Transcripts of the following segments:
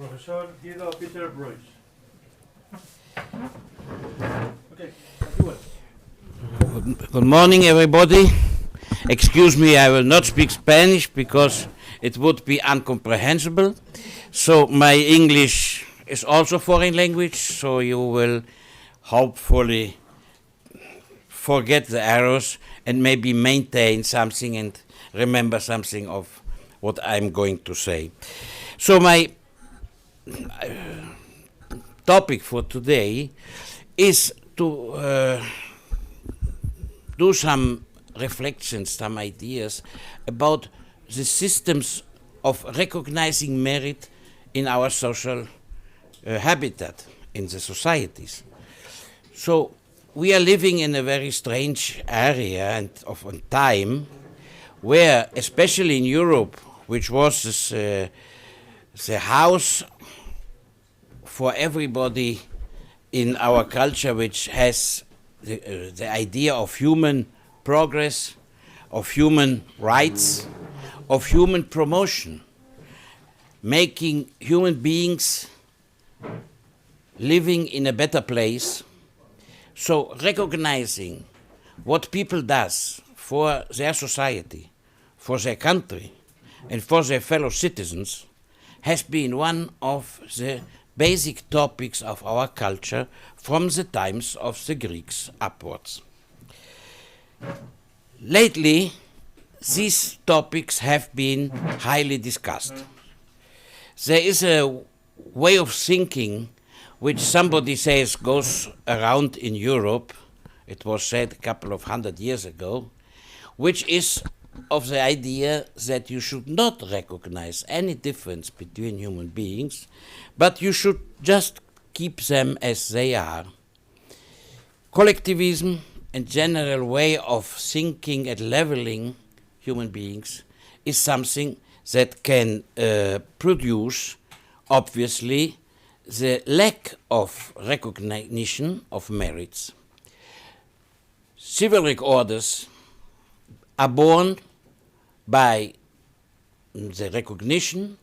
Professor Guido Peter Broich. Okay, do it. Good morning, everybody. Excuse me, I will not speak Spanish because it would be incomprehensible. So my English is also foreign language, so you will hopefully forget the errors and maybe maintain something and remember something of what I'm going to say. So my topic for today is to do some reflections, some ideas about the systems of recognizing merit in our social habitat, in the societies. So we are living in a very strange area and of a time where, especially in Europe, which was the house for everybody in our culture, which has the idea of human progress, of human rights, of human promotion, making human beings living in a better place. So recognizing what people does for their society, for their country, and for their fellow citizens has been one of the basic topics of our culture from the times of the Greeks upwards. Lately, these topics have been highly discussed. There is a way of thinking which somebody says goes around in Europe, it was said a couple of 100 years ago, which is of the idea that you should not recognize any difference between human beings, but you should just keep them as they are. Collectivism and general way of thinking and leveling human beings is something that can produce, obviously, the lack of recognition of merits. Chivalric orders are born by the recognition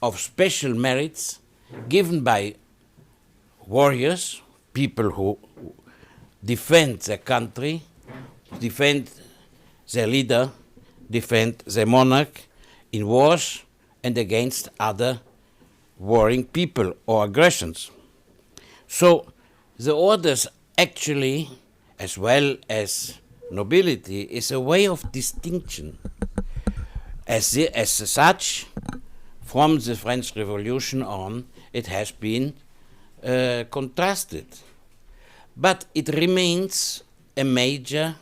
of special merits given by warriors, people who defend their country, defend their leader, defend their monarch in wars and against other warring people or aggressions. So the orders actually, as well as nobility, is a way of distinction. As such, from the French Revolution on, it has been contrasted. But it remains a major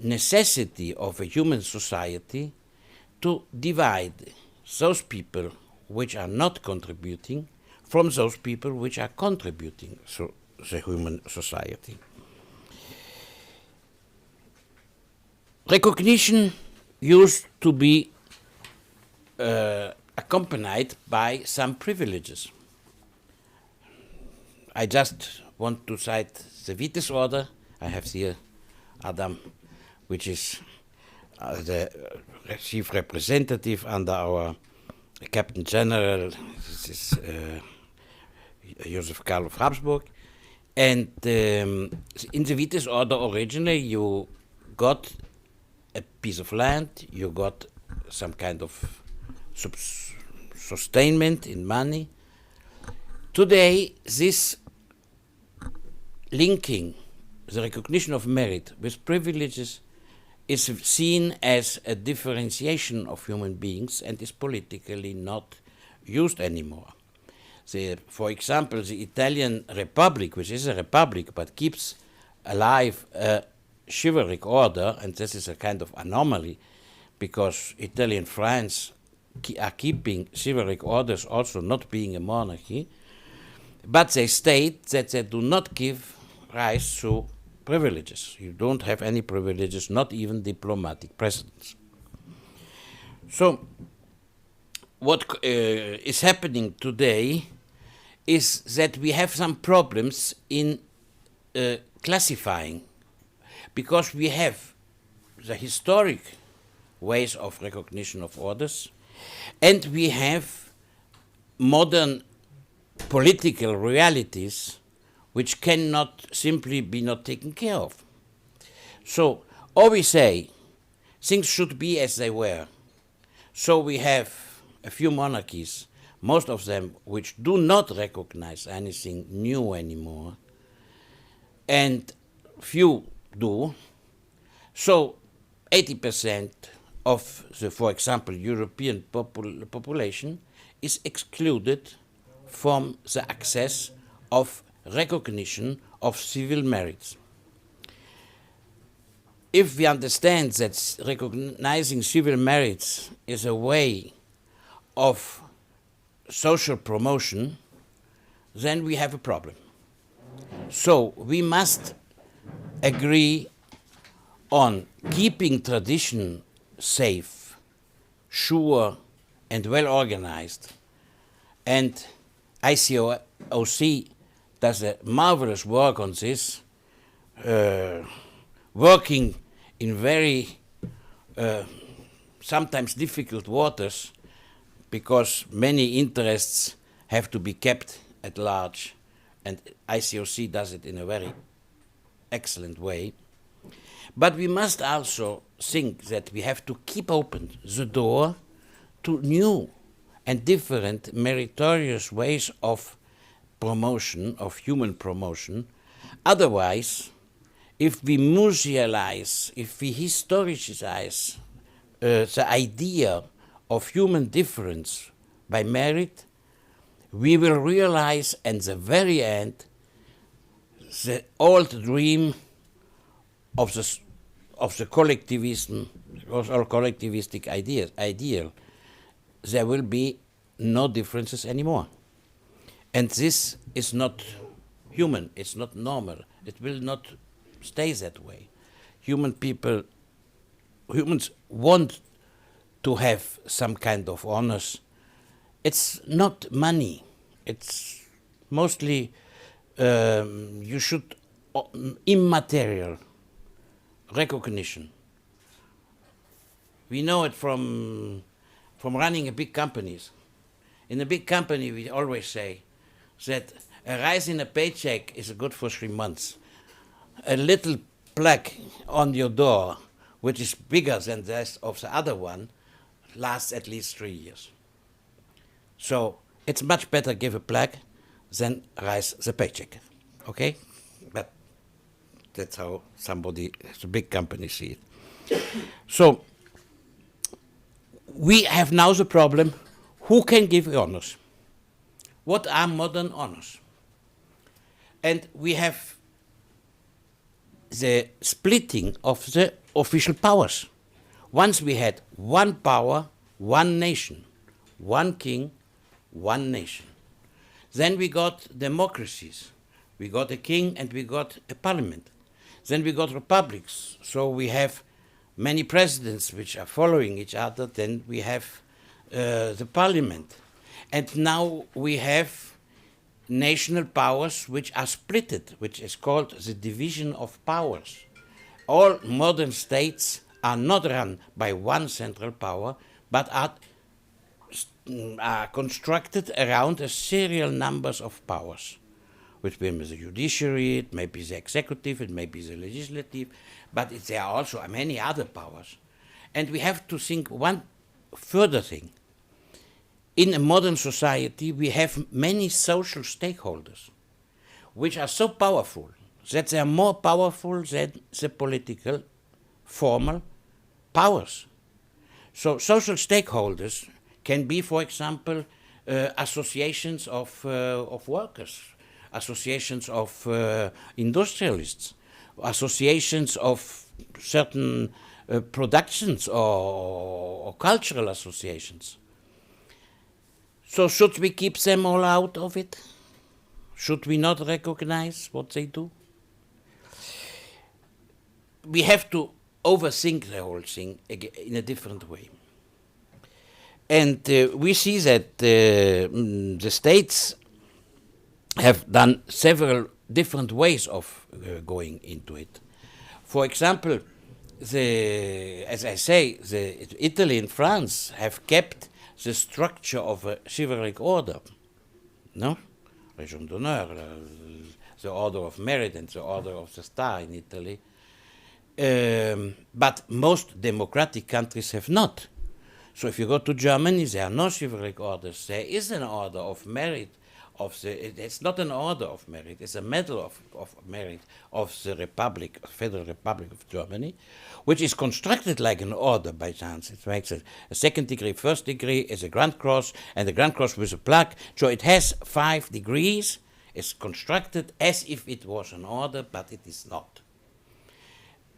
necessity of a human society to divide those people which are not contributing from those people which are contributing to the human society. Recognition used to be accompanied by some privileges. I just want to cite the Vitis order. I have here Adam, which is the chief representative under our Captain General. This is Joseph Karl of Habsburg. And in the Vitis order originally you got a piece of land, you got some kind of sustainment in money. Today, this linking the recognition of merit with privileges is seen as a differentiation of human beings and is politically not used anymore. For example, the Italian Republic, which is a republic but keeps alive a chivalric order, and this is a kind of anomaly because Italy and France are keeping chivalric orders also not being a monarchy, but they state that they do not give rise to privileges. You don't have any privileges, not even diplomatic precedence. So what is happening today is that we have some problems in classifying, because we have the historic ways of recognition of orders, and we have modern political realities which cannot simply be not taken care of. So, or we say things should be as they were. So we have a few monarchies, most of them which do not recognize anything new anymore, and few do. So 80% of the, for example, European population is excluded from the access of recognition of civil merits. If we understand that recognizing civil merits is a way of social promotion, then we have a problem. So we must agree on keeping tradition safe, sure, and well organized. And ICOC does a marvelous work on this, working in very sometimes difficult waters, because many interests have to be kept at large, and ICOC does it in a very excellent way. But we must also think that we have to keep open the door to new and different meritorious ways of promotion, of human promotion. Otherwise, if we musealize, if we historicize the idea of human difference by merit, we will realize at the very end the old dream of the collectivism, or collectivistic ideal. There will be no differences anymore. And this is not human, it's not normal, it will not stay that way. Humans want to have some kind of honors. It's not money, it's mostly you should immaterial recognition. We know it from running a big companies. In a big company, we always say that a rise in a paycheck is good for 3 months. A little plaque on your door, which is bigger than that of the other one, lasts at least 3 years. So it's much better give a plaque than rise the paycheck. Okay? But that's how somebody, the big company, see it. So we have now the problem, who can give honors? What are modern honors? And we have the splitting of the official powers. Once we had one power, one nation, one king, one nation. Then we got democracies. We got a king and we got a parliament. Then we got republics. So we have many presidents which are following each other. Then we have the parliament. And now we have national powers which are splitted, which is called the division of powers. All modern states are not run by one central power, but are constructed around a serial numbers of powers, which may be the judiciary, it may be the executive, it may be the legislative, but there are also many other powers. And we have to think one further thing. In a modern society, we have many social stakeholders, which are so powerful that they are more powerful than the political formal powers. So social stakeholders can be, for example, associations of workers, associations of industrialists, associations of certain productions or cultural associations. So should we keep them all out of it? Should we not recognize what they do? We have to overthink the whole thing in a different way. And we see that the states have done several different ways of going into it. For example, as I say, Italy and France have kept the structure of a chivalric order, no? Legion d'honneur, the Order of Merit and the Order of the Star in Italy. But most democratic countries have not. So if you go to Germany, there are no chivalric orders. There is an Order of Merit. It's not an Order of Merit, it's a Medal of Merit of the Republic, Federal Republic of Germany, which is constructed like an order by chance. It makes a second degree, first degree is a Grand Cross, and the Grand Cross with a plaque. So it has 5 degrees. It's constructed as if it was an order, but it is not.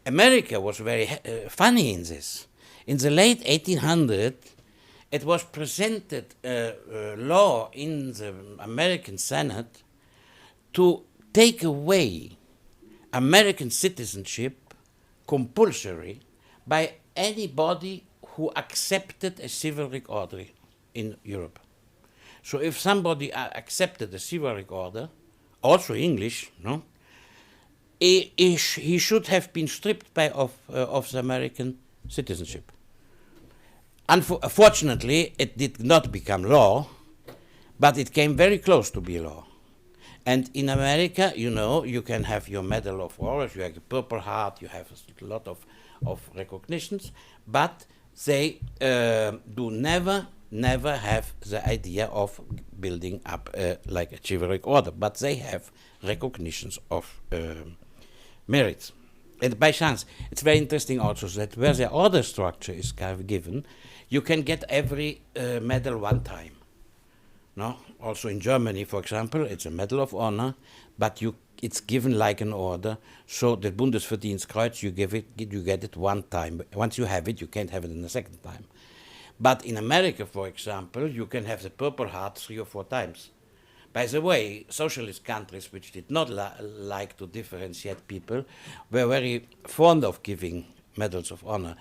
America was very funny in this. In the late 1800s, it was presented a law in the American Senate to take away American citizenship compulsory by anybody who accepted a chivalric order in Europe. So if somebody accepted a chivalric order, also English, no, he should have been stripped of the American citizenship. Unfortunately, it did not become law, but it came very close to be law. And in America, you know, you can have your Medal of Honor, you have the Purple Heart, you have a lot of recognitions, but they do never have the idea of building up like a chivalric order, but they have recognitions of merits. And by chance, it's very interesting also that where the order structure is given, you can get every medal one time. No? Also in Germany, for example, it's a Medal of Honor, but it's given like an order. So the Bundesverdienstkreuz, you get it one time. Once you have it, you can't have it in a second time. But in America, for example, you can have the Purple Heart 3 or 4 times. By the way, socialist countries which did not like to differentiate people were very fond of giving medals of honor.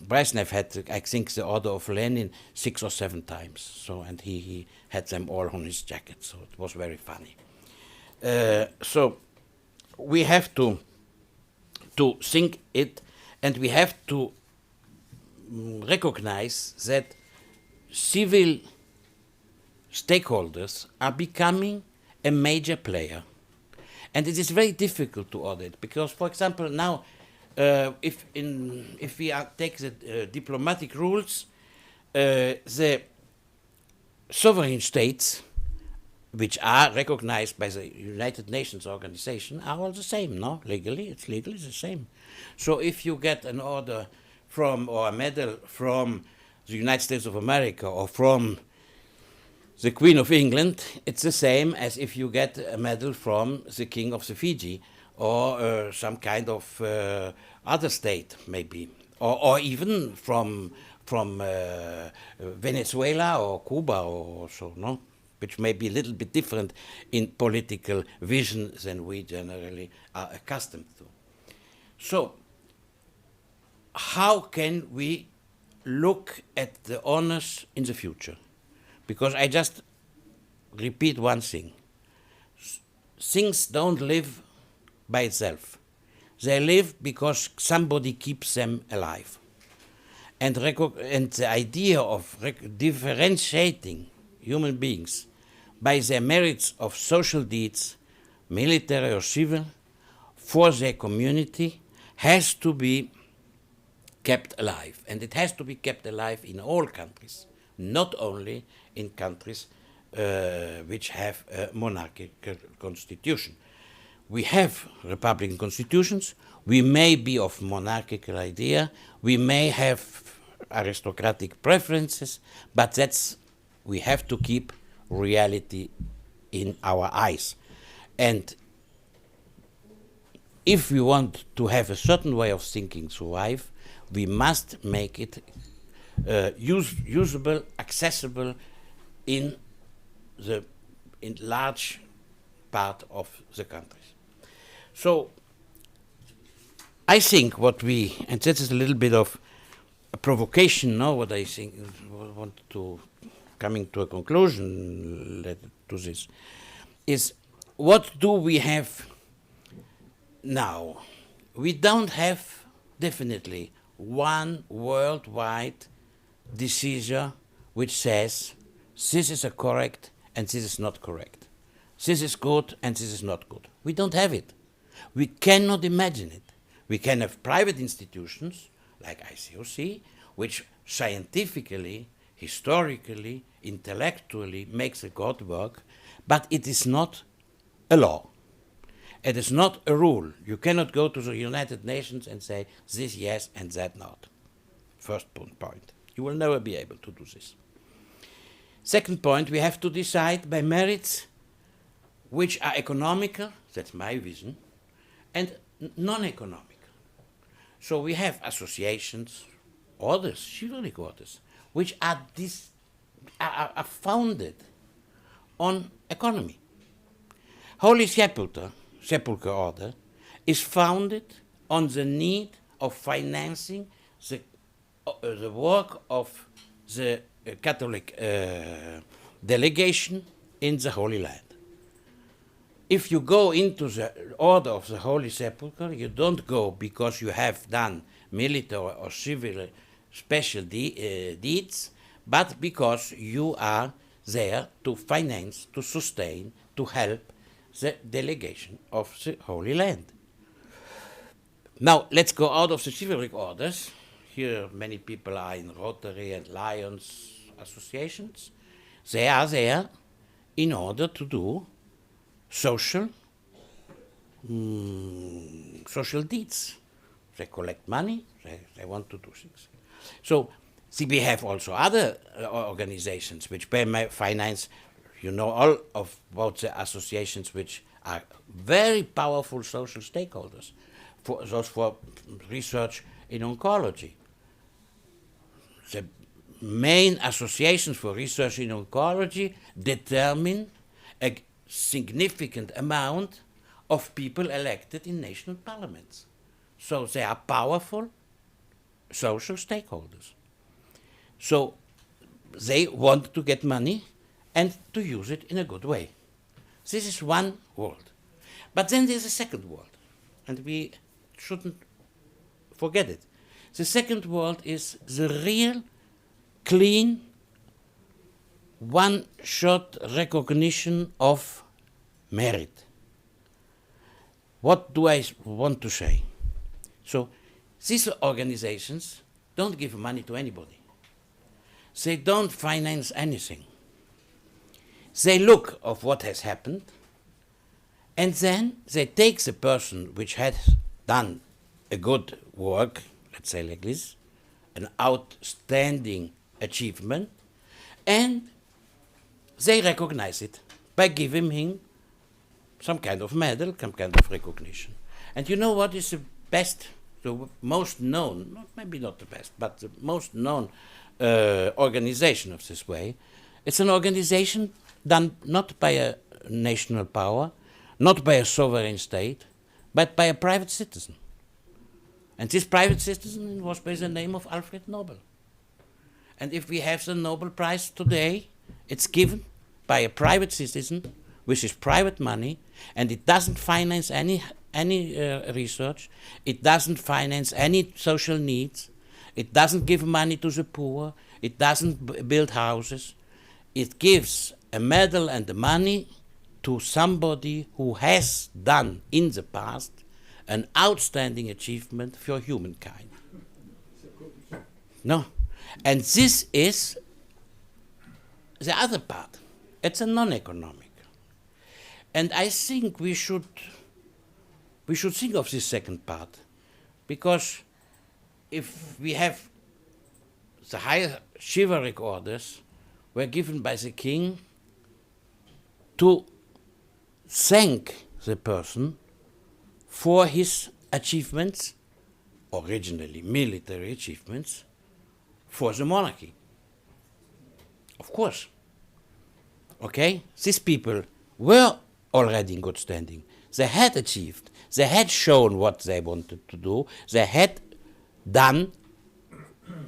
Brezhnev had, I think, the Order of Lenin 6 or 7 times. So, and he had them all on his jacket. So it was very funny. So we have to think it, and we have to recognize that civil stakeholders are becoming a major player. And it is very difficult to order it, because, for example, now, if we take the diplomatic rules, the sovereign states, which are recognized by the United Nations organization, are all the same, no? Legally, it's legally the same. So if you get an order from, or a medal from the United States of America, or from the Queen of England, it's the same as if you get a medal from the King of the Fiji, or some kind of other state, maybe, or even from Venezuela or Cuba or so, no? Which may be a little bit different in political vision than we generally are accustomed to. So, how can we look at the honors in the future? Because I just repeat one thing. Things don't live by itself. They live because somebody keeps them alive. And the idea of differentiating human beings by their merits of social deeds, military or civil, for their community, has to be kept alive. And it has to be kept alive in all countries, not only in countries which have a monarchical constitution. We have republican constitutions, we may be of monarchical idea, we may have aristocratic preferences, but we have to keep reality in our eyes. And if we want to have a certain way of thinking survive, we must make it usable, accessible in large part of the countries. So I think and this is a little bit of a provocation, no? What I think, want to coming to a conclusion to this, is what do we have now? We don't have definitely one worldwide decision which says this is a correct and this is not correct. This is good and this is not good. We don't have it. We cannot imagine it. We can have private institutions like ICOC, which scientifically, historically, intellectually makes a God work, but it is not a law. It is not a rule. You cannot go to the United Nations and say this yes and that not. First point. You will never be able to do this. Second point, we have to decide by merits which are economical, that's my vision, and non-economical. So we have associations, orders, chivalric orders, which are founded on economy. Holy Sepulchre order is founded on the need of financing the work of the Catholic delegation in the Holy Land. If you go into the order of the Holy Sepulchre, you don't go because you have done military or civil special deeds, but because you are there to finance, to sustain, to help the delegation of the Holy Land. Now, let's go out of the chivalric orders. Here, many people are in Rotary and Lions associations. They are there in order to do social deeds. They collect money, they want to do things. So, see, we have also other organizations which finance, you know, all about the associations which are very powerful social stakeholders, for research in oncology. The main associations for research in oncology determine a significant amount of people elected in national parliaments. So they are powerful social stakeholders. So they want to get money and to use it in a good way. This is one world. But then there's a second world, and we shouldn't forget it. The second world is the real, clean, one-shot recognition of merit. What do I want to say? So, these organizations don't give money to anybody. They don't finance anything. They look of what has happened, and then they take the person which has done a good work, let's say like this, an outstanding achievement, and they recognize it by giving him some kind of medal, some kind of recognition. And you know what is the best, the most known, maybe not the best, but the most known organization of this way? It's an organization done not by a national power, not by a sovereign state, but by a private citizen. And this private citizen was by the name of Alfred Nobel. And if we have the Nobel Prize today, it's given by a private citizen with his private money, and it doesn't finance any research, it doesn't finance any social needs, it doesn't give money to the poor, it doesn't build houses. It gives a medal and the money to somebody who has done in the past an outstanding achievement for humankind. No. And this is the other part. It's a non-economic. And I think we should think of this second part, because if we have the higher chivalric orders were given by the king to thank the person for his achievements, originally military achievements, for the monarchy. Of course. Okay? These people were already in good standing. They had achieved. They had shown what they wanted to do. They had done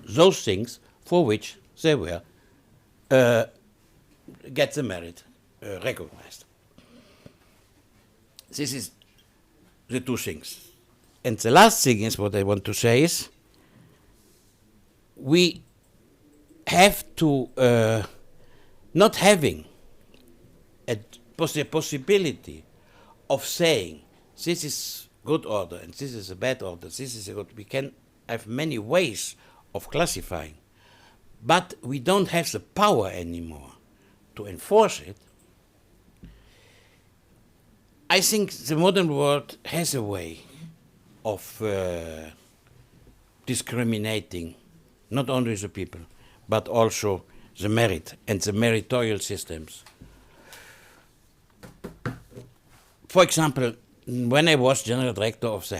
those things for which they were get the merit recognized. This is the two things. And the last thing is what I want to say is we have to not having a possibility of saying this is good order and this is a bad order, this is a good. We can have many ways of classifying, but we don't have the power anymore to enforce it. I think the modern world has a way of discriminating not only the people, but also the merit and the meritorious systems. For example, when I was general director of the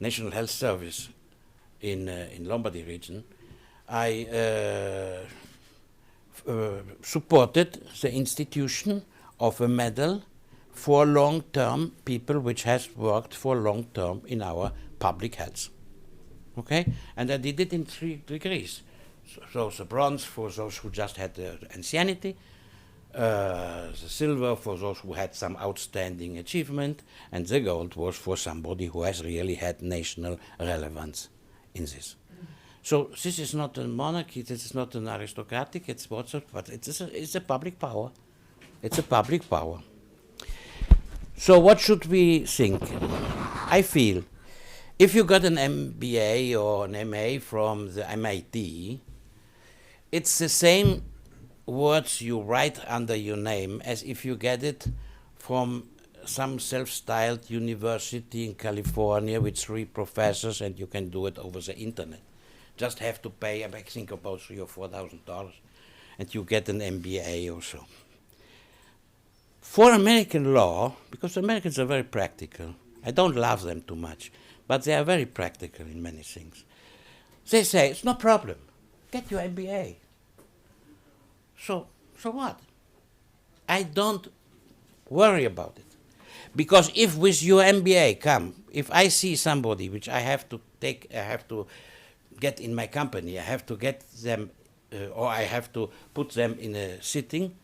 National Health Service in Lombardy region, I supported the institution of a medal for long-term people which has worked for long-term in our public health. Okay, and I did it in 3 degrees. So the bronze for those who just had ancianity, the silver for those who had some outstanding achievement, and the gold was for somebody who has really had national relevance in this. So this is not a monarchy, this is not an aristocratic, it's but it's a public power. It's a public power. So what should we think? I feel if you got an MBA or an MA from the MIT, it's the same words you write under your name as if you get it from some self-styled university in California with 3 professors, and you can do it over the internet. Just have to pay, I think, about $3,000 or $4,000, and you get an MBA or so. For American law, because Americans are very practical, I don't love them too much, but they are very practical in many things. They say, it's no problem, get your MBA. So what? I don't worry about it. Because if with your MBA if I see somebody which I have to get in my company, I have to get them, or I have to put them in a sitting,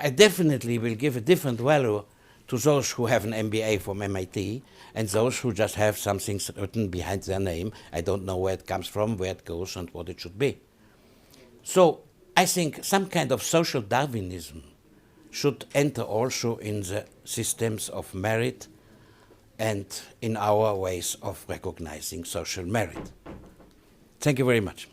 I definitely will give a different value to those who have an MBA from MIT and those who just have something written behind their name. I don't know where it comes from, where it goes, and what it should be. So I think some kind of social Darwinism should enter also in the systems of merit and in our ways of recognizing social merit. Thank you very much.